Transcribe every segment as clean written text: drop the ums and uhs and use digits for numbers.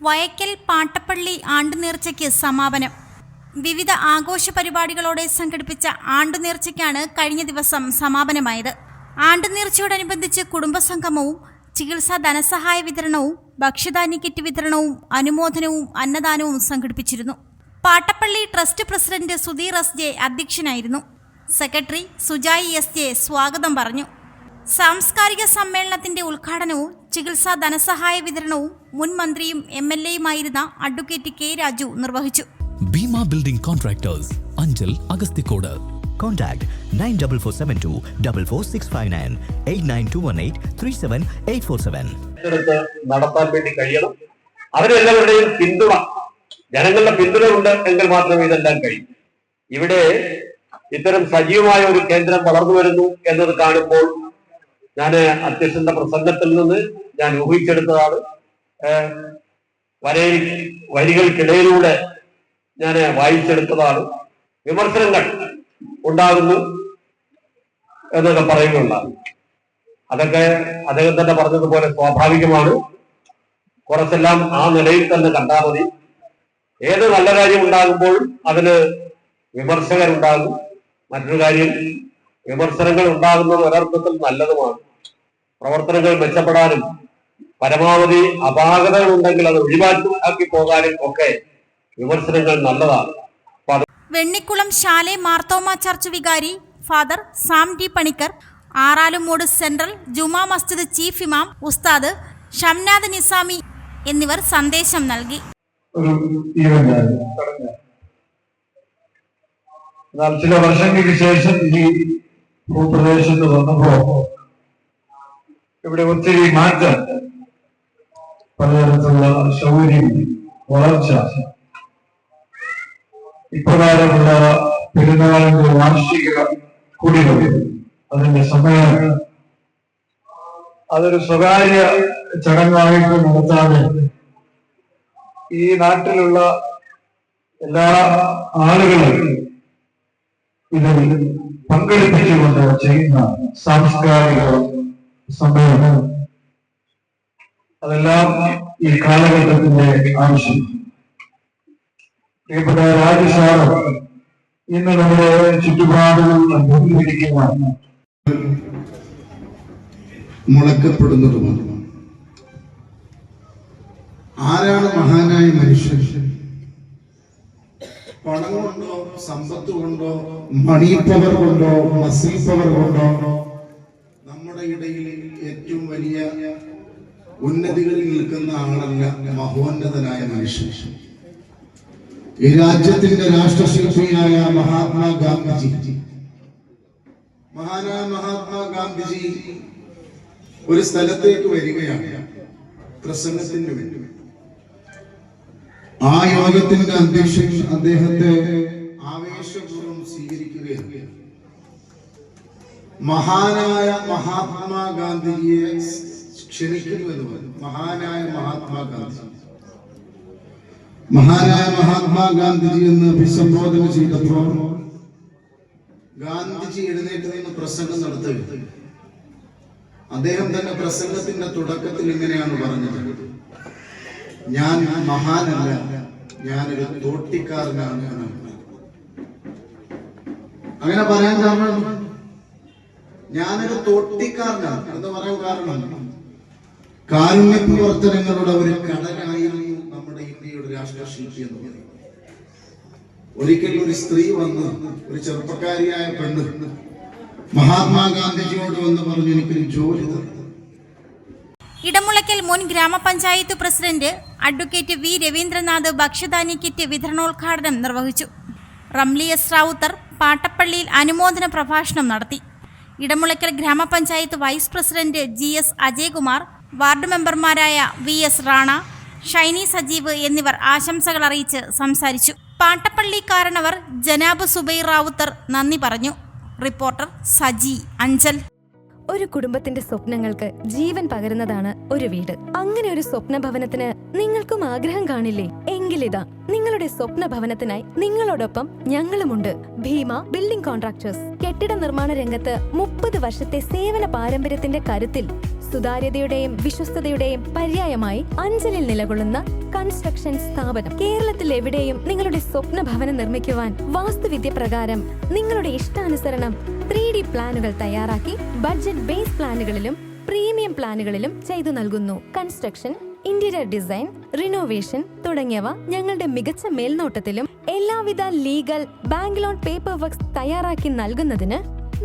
വയക്കൽ പാട്ടപ്പള്ളി ആണ്ടുനേർച്ചയ്ക്ക് സമാപനം. വിവിധ ആഘോഷ പരിപാടികളോടെ സംഘടിപ്പിച്ച ആണ്ടുനേർച്ചയ്ക്കാണ് കഴിഞ്ഞ ദിവസം സമാപനമായത്. ആണ്ടുനേർച്ചയോടനുബന്ധിച്ച് കുടുംബസംഗമവും ചികിത്സാ ധനസഹായ വിതരണവും ഭക്ഷ്യധാന്യ കിറ്റ് വിതരണവും അനുമോദനവും അന്നദാനവും സംഘടിപ്പിച്ചിരുന്നു. പാട്ടപ്പള്ളി ട്രസ്റ്റ് പ്രസിഡന്റ് സുധീർ എസ്.ജെ അധ്യക്ഷനായിരുന്നു. സെക്രട്ടറി സുജായി എസ്.ജെ സ്വാഗതം പറഞ്ഞു. സാംസ്കാരിക സമ്മേളനത്തിന്റെ ഉദ്ഘാടനവും ചികിത്സാ ധനസഹായ വിതരണവും മുൻ മന്ത്രിയും MLA-യുമായിരുന്ന അഡ്വക്കേറ്റ് കെ രാജു നിർവഹിച്ചു. Bhima building contractors, Anchal, Agasthikode. Contact 94472 44659 89218 37847. നടത്താൻ വേണ്ടി കഴിയണം. അവരെല്ലാവരുടെയും പിന്തുണ, ജനങ്ങളുടെ പിന്തുണ ഉണ്ട് എങ്കിൽ മാത്രമേ ഇതെല്ലാം കഴിയൂ. ഇവിടെ ഇത്തരം സജീവമായ ഒരു കേന്ദ്രം വളർന്നു വരുന്നു എന്നത് കാണുമ്പോൾ ഞാൻ അധ്യക്ഷന്റെ പ്രസംഗത്തിൽ നിന്ന് ഞാൻ ഊഹിച്ചെടുത്തതാണ്. വരികൾക്കിടയിലൂടെ ഞാൻ വായിച്ചെടുത്തതാണ്. വിമർശനങ്ങൾ ഉണ്ടാകുന്നു എന്നൊക്കെ പറയുകയുണ്ടാകും. അതൊക്കെ അദ്ദേഹം തന്നെ പറഞ്ഞതുപോലെ സ്വാഭാവികമാണ്. കുറച്ചെല്ലാം ആ നിലയിൽ തന്നെ കണ്ടാൽ മതി. ഏത് നല്ല കാര്യം ഉണ്ടാകുമ്പോൾ അതിന് വിമർശകരുണ്ടാകും. മറ്റൊരു കാര്യം, വിമർശനങ്ങൾ ഉണ്ടാകുന്നത് ഒരർത്ഥത്തിൽ നല്ലതുമാണ്. പ്രവർത്തനങ്ങൾ മെച്ചപ്പെടാനും പരമാവധി അപാകതകൾ ഉണ്ടെങ്കിൽ അത് ഒഴിവാക്കി പോകാനും ഒക്കെ വിമർശനങ്ങൾ നല്ലതാണ്. വെണ്ണിക്കുളം ശാലെ മാർത്തോമ ചർച്ച് വികാരി father Sam T Panicker, Aralumoodu central Juma Masjid chief ഇമാം ഉസ്താദ് ഷംനാദ് നിസാമി എന്നിവർ സന്ദേശം നൽകി. ചില വർഷങ്ങൾക്ക് ശേഷം ഈ ഭൂപ്രദേശത്ത് വന്നപ്പോ ഇവിടെ ഒത്തിരി മാറ്റം, പലതരത്തിലുള്ള സൗകര്യം, വളർച്ച, ഇപ്രകാരമുള്ള പെരുന്നാളിന്റെ വാർഷിക കുടികൾ, അതിന്റെ സമയം അതൊരു സ്വകാര്യ ചടങ്ങായിട്ട് നടത്താതെ ഈ നാട്ടിലുള്ള എല്ലാ ആളുകളും ഇതിൽ പങ്കെടുപ്പിച്ചുകൊണ്ട് ചെയ്യുന്ന സാംസ്കാരിക സമ്മേളനം, അതെല്ലാം ഈ കാലഘട്ടത്തിന്റെ ആവശ്യം. പ്രിയപ്പെട്ട രാജസാറ് ഇന്ന് നമ്മുടെ ചുറ്റുപാടുകളിൽ അഭിമുഖീകരിക്കുന്ന മുളക്കപ്പെടുന്നതുമാണ്. ആരാണ് മഹാനായ മനുഷ്യൻ? പണം കൊണ്ടോ സമ്പത്ത് കൊണ്ടോ മണി പവർ കൊണ്ടോ മസിൽ പവർ കൊണ്ടോ നമ്മുടെ ഇടയിൽ ഏറ്റവും വലിയ ഉന്നതികളിൽ നിൽക്കുന്ന ആളല്ല മഹോന്നതനായ മനുഷ്യൻ. ഈ രാജ്യത്തിന്റെ രാഷ്ട്രശില്പിയായ മഹാത്മാഗാന്ധിജി, മഹാനായ മഹാത്മാഗാന്ധിജി ഒരു സ്ഥലത്തേക്ക് വരികയാണ് പ്രസംഗത്തിന് വേണ്ടി. ആ യോഗത്തിന്റെ അധ്യക്ഷൻ അദ്ദേഹത്തെ ആവേശപൂർവ്വം സ്വീകരിക്കുകയാണ്. മഹാനായ മഹാത്മാഗാന്ധിജിയെ ക്ഷണിക്കുന്നു എന്ന് പറഞ്ഞു. മഹാനായ മഹാത്മാഗാന്ധിജി എന്ന് അഭിസംബോധന ചെയ്തപ്പോൾ ഗാന്ധിജി എഴുന്നേറ്റ് നിന്ന് പ്രസംഗം നടത്തുക. അദ്ദേഹം തന്നെ പ്രസംഗത്തിന്റെ തുടക്കത്തിൽ ഇങ്ങനെയാണ് പറഞ്ഞത്: ഞാൻ മഹാനല്ല, ഞാനൊരു തോട്ടിക്കാരനാണ്. അങ്ങനെ പറയാൻ കാരണം, ഞാനൊരു തോട്ടിക്കാരനാണ് എന്ന് പറയാൻ കാരണം കാരുണ്യ പ്രവർത്തനങ്ങളുടെ ഒരു കടലായിരുന്നു നമ്മുടെ ഇന്ത്യയുടെ രാഷ്ട്രശില്പി എന്ന് പറയുന്നത്. ഒരിക്കൽ ഒരു സ്ത്രീ വന്ന്, ഒരു ചെറുപ്പക്കാരിയായ പെണ്ണ് മഹാത്മാഗാന്ധിജിയോട് വന്ന് പറഞ്ഞു, എനിക്കൊരു ജോലി തന്നു. ഇടമുളയ്ക്കൽ മുൻ ഗ്രാമപഞ്ചായത്ത് പ്രസിഡന്റ് അഡ്വക്കേറ്റ് വി രവീന്ദ്രനാഥ് ഭക്ഷ്യധാന്യ കിറ്റ് വിതരണോദ്ഘാടനം നിർവഹിച്ചു. റംലി എസ് റാവുത്തർ പാട്ടപ്പള്ളിയിൽ അനുമോദന പ്രഭാഷണം നടത്തി. ഇടമുളയ്ക്കൽ ഗ്രാമപഞ്ചായത്ത് vice president GS Ajaykumar, ward മെമ്പർമാരായ VS റാണ, ഷൈനി സജീവ് എന്നിവർ ആശംസകൾ അറിയിച്ച് സംസാരിച്ചു. പാട്ടപ്പള്ളി കാരണവർ ജനാബ് സുബൈർ റാവുത്തർ നന്ദി പറഞ്ഞു. റിപ്പോർട്ടർ സജി, അഞ്ചൽ. ഒരു കുടുംബത്തിന്റെ സ്വപ്നങ്ങൾക്ക് ജീവൻ പകരുന്നതാണ് ഒരു വീട്. അങ്ങനെ ഒരു സ്വപ്ന ഭവനത്തിന് നിങ്ങൾക്കും ആഗ്രഹം കാണില്ലേ? എങ്കിലിതാ നിങ്ങളുടെ സ്വപ്ന ഭവനത്തിനായി നിങ്ങളോടൊപ്പം ഞങ്ങളുമുണ്ട്. Bhima building contractors. കെട്ടിട നിർമ്മാണ രംഗത്ത് 30 വർഷത്തെ സേവന പാരമ്പര്യത്തിന്റെ കരുത്തിൽ സുതാര്യതയുടെയും വിശ്വസ്തതയുടെയും പര്യായമായി അഞ്ചലിൽ നിലകൊള്ളുന്ന കൺസ്ട്രക്ഷൻ സ്ഥാപനം. കേരളത്തിൽ എവിടെയും നിങ്ങളുടെ സ്വപ്ന ഭവനം നിർമ്മിക്കുവാൻ വാസ്തുവിദ്യ പ്രകാരം നിങ്ങളുടെ ഇഷ്ടാനുസരണം 3D പ്ലാനുകൾ തയ്യാറാക്കി ബഡ്ജറ്റ് ബേസ് പ്ലാനുകളിലും പ്രീമിയം പ്ലാനുകളിലും ചെയ്തു നൽകുന്നു. കൺസ്ട്രക്ഷൻ, ഇന്റീരിയർ ഡിസൈൻ, റിനോവേഷൻ തുടങ്ങിയവ ഞങ്ങളുടെ മികച്ച മേൽനോട്ടത്തിലും എല്ലാവിധ legal bank loan paper works തയ്യാറാക്കി നൽകുന്നതിന്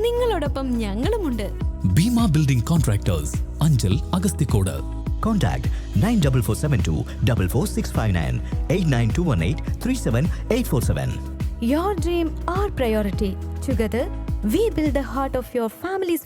നിങ്ങളോടൊപ്പം ഞങ്ങളുമുണ്ട്. Bhima building contractors, Anchal, Agasthikode. Contact 94472 44659 89218 37847. Your dream, our priority. Together, we build the heart of your family's